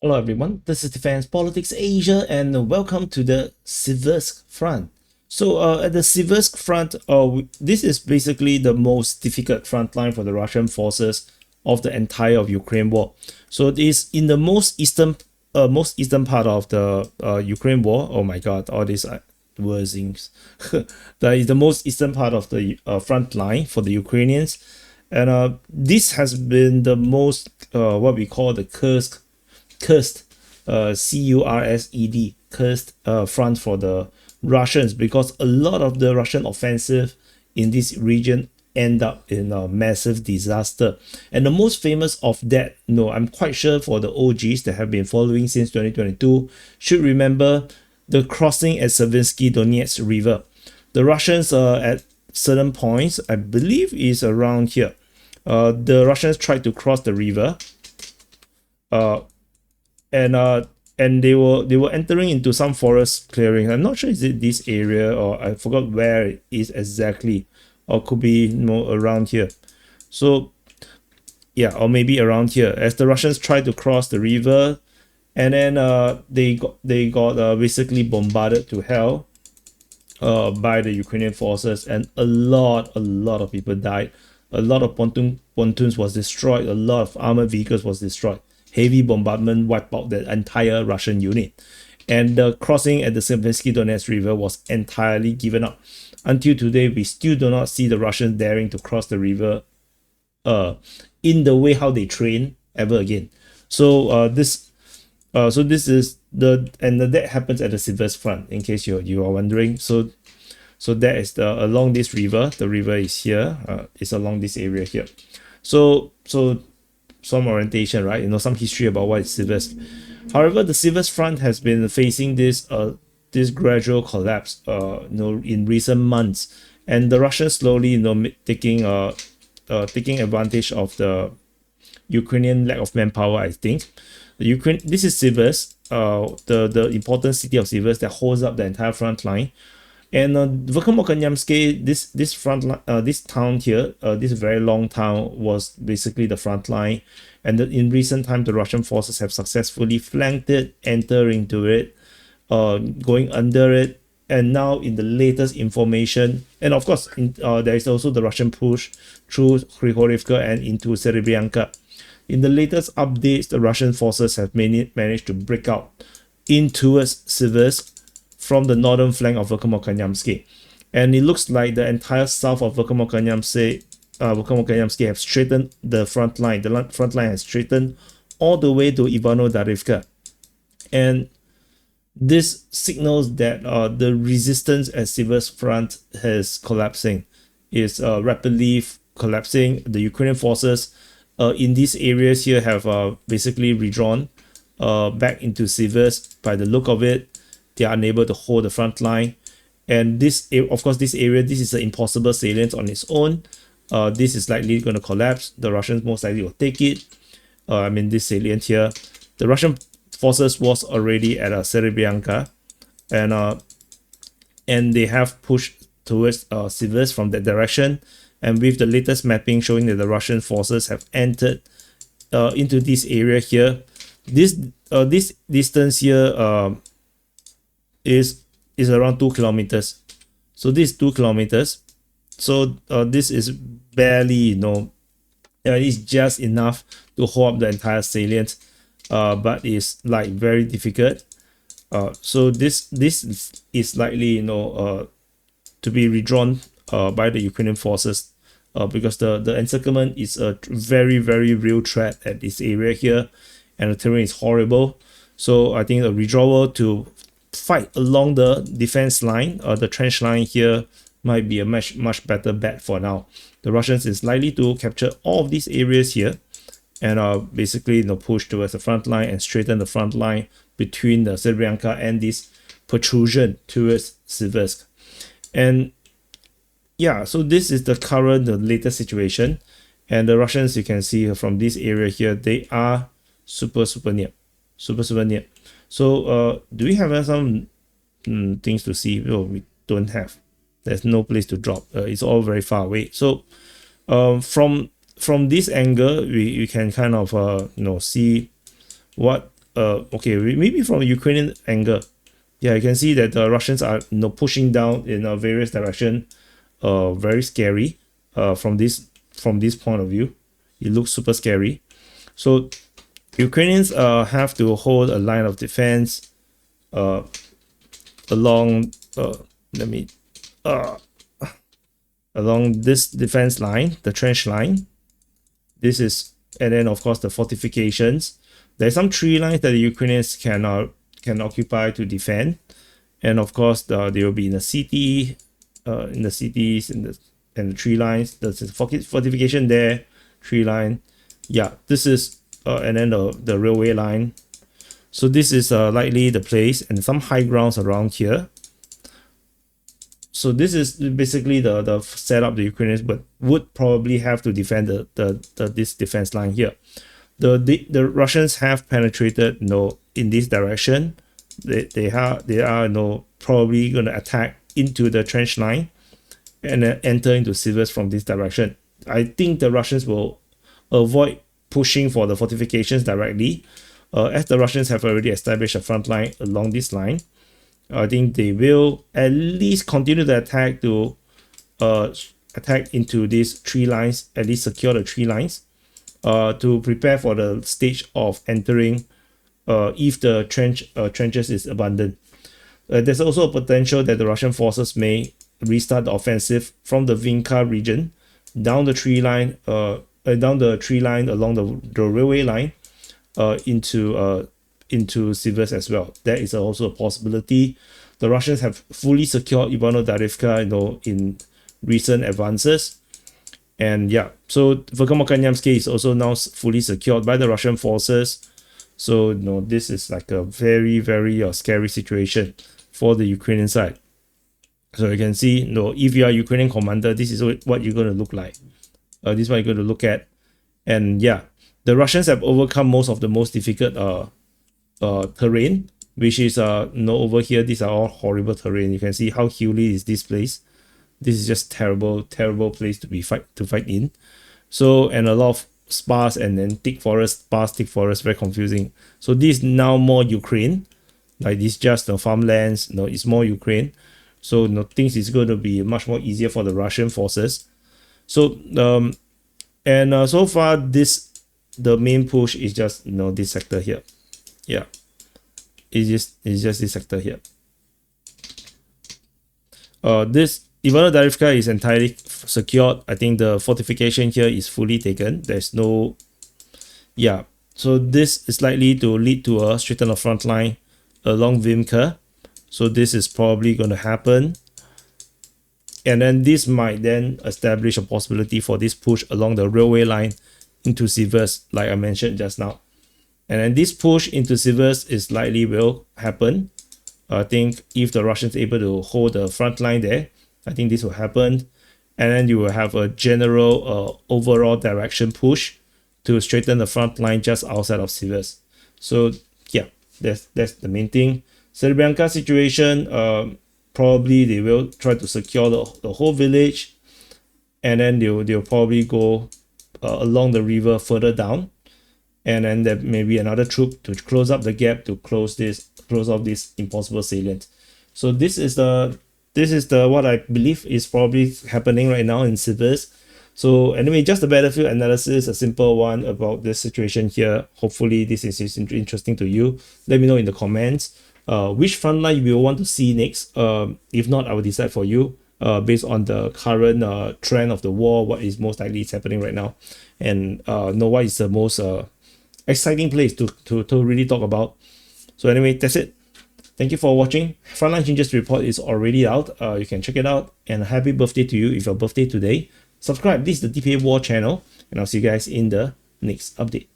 Hello everyone, this is Defense Politics Asia and welcome to the Siversk Front. At the Siversk Front, this is basically the most difficult front line for the Russian forces of the entire of Ukraine war. So it is in the most eastern part of the Ukraine war. Oh my god, all these wordings. That is the most eastern part of the front line for the Ukrainians. And this has been the most, what we call the cursed cursed cursed front for the Russians, because a lot of the Russian offensive in this region end up in a massive disaster. And the most famous of that, I'm quite sure for the OGs that have been following since 2022 should remember the crossing at Siversky Donetsk River. The Russians at certain points, I believe is around here, the Russians tried to cross the river, and they were entering into some forest clearing. I'm not sure is it this area, or I forgot where it is exactly, or could be around here. So yeah, or maybe around here, as the Russians tried to cross the river, and then they got basically bombarded to hell by the Ukrainian forces, and a lot of people died. A lot of pontoons was destroyed. A lot of armored vehicles was destroyed. Heavy bombardment wiped out the entire Russian unit. And the crossing at the Siversky Donetsk River was entirely given up. Until today, we still do not see the Russians daring to cross the river in the way how they train ever again. So this is that happens at the Siversk Front, in case you are wondering. So that is along this river. The river is here. It's along this area here. So some orientation, right? Some history about what is Siversk. However, the Siversk Front has been facing this gradual collapse, in recent months, and the Russians slowly, taking advantage of the Ukrainian lack of manpower. I think this is Siversk, the important city of Siversk that holds up the entire front line. And this front line, this town here, this very long town was basically the front line. And in recent time, the Russian forces have successfully flanked it, enter into it, going under it. And now in the latest information, and of course, there is also the Russian push through Krychorivka and into Serebryanka. In the latest updates, the Russian forces have managed to break out in towards Siversk from the northern flank of Verkhovno-Kanyamsky. And it looks like the entire south of Verkhovno-Kanyamsky have straightened the front line. The front line has straightened all the way to Ivano-Darivka. And this signals that the resistance at Siversk Front is collapsing, is rapidly collapsing. The Ukrainian forces in these areas here have basically redrawn back into Siversk. By the look of it, they are unable to hold the front line. And this area, this is an impossible salient on its own. This is likely going to collapse. The Russians most likely will take it. This salient here, the Russian forces was already at Serebryanka, and they have pushed towards Siversk from that direction. And with the latest mapping showing that the Russian forces have entered into this area here, this distance here is around 2 kilometers. So this is 2 kilometers. So this is barely, it's just enough to hold up the entire salient, but it's like very difficult. So this is likely, to be redrawn by the Ukrainian forces, because the encirclement is a very, very real threat at this area here, and the terrain is horrible. So I think a withdrawal to fight along the defense line, the trench line here, might be a much better bet for now. The Russians is likely to capture all of these areas here, and basically push towards the front line and straighten the front line between the Serebryanka and this protrusion towards Siversk. And yeah, so this is the latest situation. And the Russians, you can see from this area here, they are super near. So do we have some things to see? Oh, we don't have. There's no place to drop. It's all very far away. So from this angle, we can kind of see what okay, maybe from a Ukrainian angle, yeah, you can see that the Russians are pushing down in various direction. Very scary. From this point of view, it looks super scary. So Ukrainians have to hold a line of defense along along this defense line, the trench line. This is, and then of course the fortifications. There's some tree lines that the Ukrainians can occupy to defend, and of course they will be in the city, in the cities, and the tree lines. There's a fortification there, tree line. Yeah, this is and then the railway line. So this is likely the place, and some high grounds around here. So this is basically the setup the Ukrainians would probably have to defend this defense line here. The Russians have penetrated in this direction. They are probably going to attack into the trench line and then enter into Siversk from this direction. I think the Russians will avoid pushing for the fortifications directly, as the Russians have already established a front line along this line. I think they will at least continue the attack to attack into these tree lines, at least secure the tree lines, to prepare for the stage of entering if the trenches is abandoned. There's also a potential that the Russian forces may restart the offensive from the Vinca region down the tree line, along the railway line, into Siversk as well. That is also a possibility. The Russians have fully secured Ivano-Darivka, in recent advances, and yeah, so Verkhovno-Kanyamsky is also now fully secured by the Russian forces. So this is like a very, very scary situation for the Ukrainian side. So you can see, if you are a Ukrainian commander, this is what you're going to look like. This is what you're going to look at, and yeah, the Russians have overcome most of the most difficult terrain, which is over here. These are all horrible terrain. You can see how hilly is this place. This is just terrible place to fight in. So, and a lot of sparse and then thick forest, very confusing. So this is now more Ukraine, like this just the farmlands. It's more Ukraine. So things is going to be much more easier for the Russian forces. So so far the main push is just this sector here. Yeah, it's just this sector here. This Ivano-Darivka is entirely secured. I think the fortification here is fully taken. There's no, yeah. So this is likely to lead to a straighten front line along Vimka. So this is probably going to happen. And then this might then establish a possibility for this push along the railway line into Siversk, like I mentioned just now. And then this push into Siversk is likely will happen. I think if the Russians are able to hold the front line there, I think this will happen. And then you will have a general overall direction push to straighten the front line just outside of Siversk. So yeah, that's the main thing. Serbianka situation, probably they will try to secure the whole village, and then they'll probably go along the river further down, and then there may be another troop to close up the gap to close off this impossible salient. So this is the what I believe is probably happening right now in Siversk. So anyway, just a battlefield analysis, a simple one about this situation here. Hopefully this is interesting to you. Let me know in the comments which front line you will want to see next. If not, I will decide for you based on the current trend of the war, what is most likely is happening right now, and know what is the most exciting place to really talk about. So anyway, that's it. Thank you for watching. Frontline Changes report is already out. You can check it out, and happy birthday to you if your birthday today. Subscribe. This is the DPA War channel, and I'll see you guys in the next update.